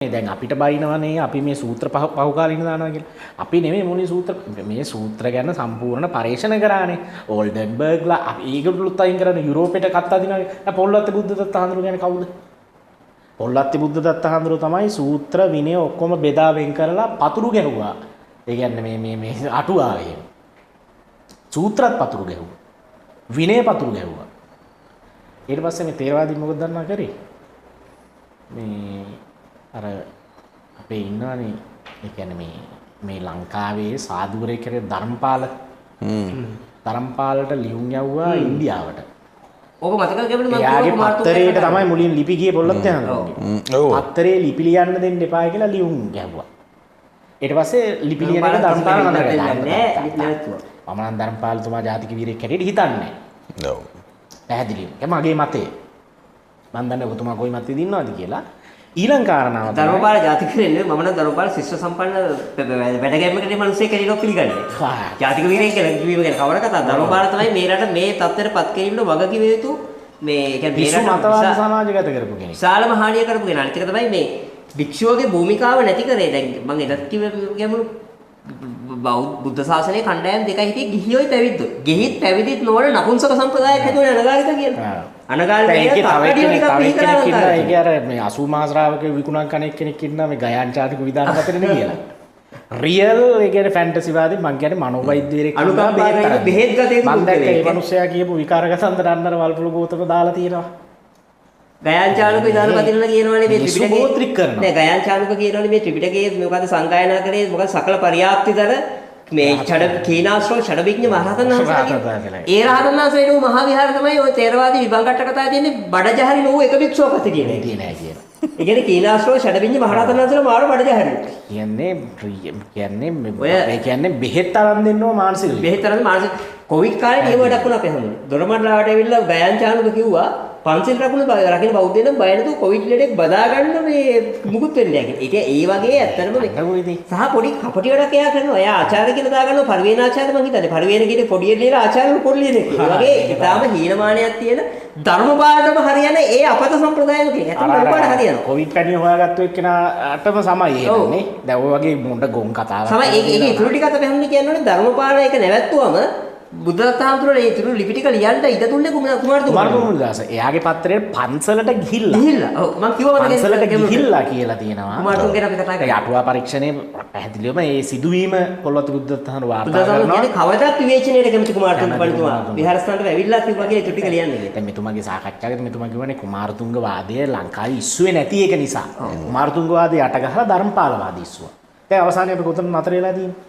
දැන් අපිට බයිනවනේ අපි මේ සූත්‍ර පහු කාලින දානවා කියලා. අපි නෙමෙයි මොනේ සූත්‍ර මේ සූත්‍ර ගැන සම්පූර්ණ පරීක්ෂණ කරානේ. ඕල්ඩන්බර්ග්ලා අපි ඒගොල්ලොත් අයින් කරන්නේ යුරෝපෙට කත්තා දිනානේ. දැන් පොල්ලත්ති බුද්ධදත්ත හඳුරු කියන්නේ කවුද? පොල්ලත්ති බුද්ධදත්ත හඳුරු තමයි සූත්‍ර විනය ඔක්කොම බෙදා වෙන් කරලා පතුරු ගැහුවා. ඒ කියන්නේ මේ අටුවාවේ. සූත්‍රත් පතුරු ගැහුවා. විනය පතුරු ගැහුවා. ඊට පස්සේ මේ තේරවාදී මොකද දන්නා කරේ? මේ අර අපේ ඉන්නවනේ ඒ කියන්නේ මේ ලංකාවේ සාධුවරයෙක් කියලා ධර්මපාල ධර්මපාලට ලියුම් යවුවා ඉන්දියාවට. ඕක මතක ගමන මම යාගේ පත්තරේට තමයි මුලින් ලිපි ගියේ පොල්ලත් යනවා. ඔව්. පත්තරේ ලිපි ලියන්න දෙන්න එපා කියලා ලියුම් ගැහුවා. ඊට පස්සේ ලිපි ලියන එක ධර්මපාල නතර කළා නෑ. මම නම් ධර්මපාලතුමා ජාතික වීරයෙක් හැටියට හිතන්නේ නෑ. ඔව්. පැහැදිලිව. ඒක මගේ මතය. මම දන්නේ ඔබතුමා කොයි මතයේද ඉන්නවද කියලා. ඊළඟ කාරණාව තමයි ධර්මපාල ජාතික වෙන්නේ මම නම් ධර්මපාල ශිෂ්‍ය සම්පන්න වැඩගැම්මකට මිනිස්සෙක් කියලා පිළිගන්නේ. ජාතික වීරයෙක් කියලා කිව්වීම ගැන කවර කතාවද? ධර්මපාල තමයි මේ රට මේ තත්ත්වයට පත් කිරීමට වග කිව යුතු මේ කියන්නේ මේ රට මතවාද සමාජගත කරපු කෙනෙක්. විශාලම හානිය කරපු කෙනා. අනිත් එක තමයි මේ භික්ෂුවගේ භූමිකාව නැති කරේ. දැන් මම එදත් කිව්ව ගැමුණු බුද්ධ ශාසනයේ කණ්ඩායම් දෙකයි හිටියේ ගිහියෝයි පැවිද්දෝ. ගිහිත් පැවිදිත් නොවන නපුංසක සම්ප්‍රදායක් හැදුවේ අනගාരിക කියලා. අනගාരിക ඒක අර මේ 80 මහා ශ්‍රාවකයෝ විකුණන් කණෙක් කෙනෙක් ඉන්නා මේ ගයාන් චාතික විධාන පතරනේ කියලා. රියල් ඒ කියන්නේ ෆැන්ටසි වාදී මං කියන්නේ මනෝවෛද්‍යවරයෙක් අනුකම්ප බෙහෙත් ගතේ මං දැක්ක ඒ මිනිස්සයා කියපු විකාරකසන්තර අන්නර වල්පුළු ගෝතම දාලා තියෙනවා. ගයාන් චාලුක විධාන පතිරණ කියනවනේ මේ ත්‍රිපිටකේ නෑ ගයාන් චාලුක කියනවනේ මේ ත්‍රිපිටකයේ මොකද සංගායනා කරේ මොකද සකල පරියාප්තිදර මේ ඡඩ කීනාශ්‍රව ඡඩවිඥ මහරහතන් වහන්සේ. ඒ රහතන් වහන්සේට මහා විහාර තමයි ඔය තේරවාදී විභංගට්ට කතා තියෙන්නේ බඩජහරි නෝ එක භික්ෂුවක් අත කියන්නේ. නෑ කියන. ඒ කියන්නේ කීනාශ්‍රව ඡඩවිඥ මහරහතන් වහන්සේලා මාර බඩජහරි. කියන්නේ බෙහෙත් අරන් දෙන්නව මානසික බෙහෙත් අරන් මානසික කොවිඩ් කාලේ නියම වැඩක් වුණා අපේ හැමෝම. දොරමඩලාවට ඇවිල්ලා ගයාන් චාලුක කිව්වා පන්සිල් රකින්න බෞද්ධයන් බය නැතුව කොවිඩ් ලෙඩෙක් බදා ගන්න මේ මුකුත් වෙන්නේ නැහැ. ඒක ඒ වගේ ඇත්තටම සහ පොඩි කපටි වැඩක් එයා කරනවා. එයා ආචාර්ය කියලා දා ගන්නවා පරිවේන ආචාර්ය මං හිතන්නේ. පරිවේන කියන්නේ පොඩි එල්ලේලා ආචාර්ය පොඩි ලියන එක. ඒ වගේ ඊටාම හීනමානයක් තියෙන ධර්මපාලටම හරියන ඒ අපත සම්ප්‍රදායක කියන. ඇත්තටම ධර්මපාල හරියනවා. කොවිඩ් කණිය හොයාගත්තු එක්කෙනාටම සමයි ඒකනේ. දැන් ඔය වගේ මොණ්ඩ ගොන් කතාවක්. සමයි ඒක ඉතුරු ටික අත බැහැන්නේ කියන්නේ ධර්මපාල එක නැවැත්තුවම බුද්ධදත්ත හාමුදුරුවෝ ඒ තුරු ලිපි ටික ලියන්න ඉඩ දුන්නේ කුමාරතුංග. එයාගේ පත්‍රයේ පන්සලට ගිහිල්ලා. ඔව් මම කිව්වා මතකද පන්සලට ගිහිල්ලා කියලා තියෙනවා. කුමාරතුංග ගැන අපි කතා කරා. ඒ අටුවා පරීක්ෂණයේ පැහැදිලිවම මේ සිදුවීම පොළොත් බුද්ධදත්ත හාමුදුරුවෝ වාර්තා කරනවා. කියන්නේ කවදාත් විවේචනයට කැමති කුමාරතුංග පඬිතුමා විහාරස්ථානට ඇවිල්ලා කිව්වා කියලා ඒ තුරු ටික ලියන්නේ. දැන් මෙතුමාගේ සාකච්ඡාවකදී මෙතුමා කියවනේ කුමාරතුංග වාදය ලංකාවේ ඉස්සුවේ නැති එක නිසා. කුමාරතුංග වාදය යට ගහලා ධර්මපාල වාදය ඉස්සුවා. දැන් අවසානයේ අපි කොතන නතර වෙලා තියෙන්නේ?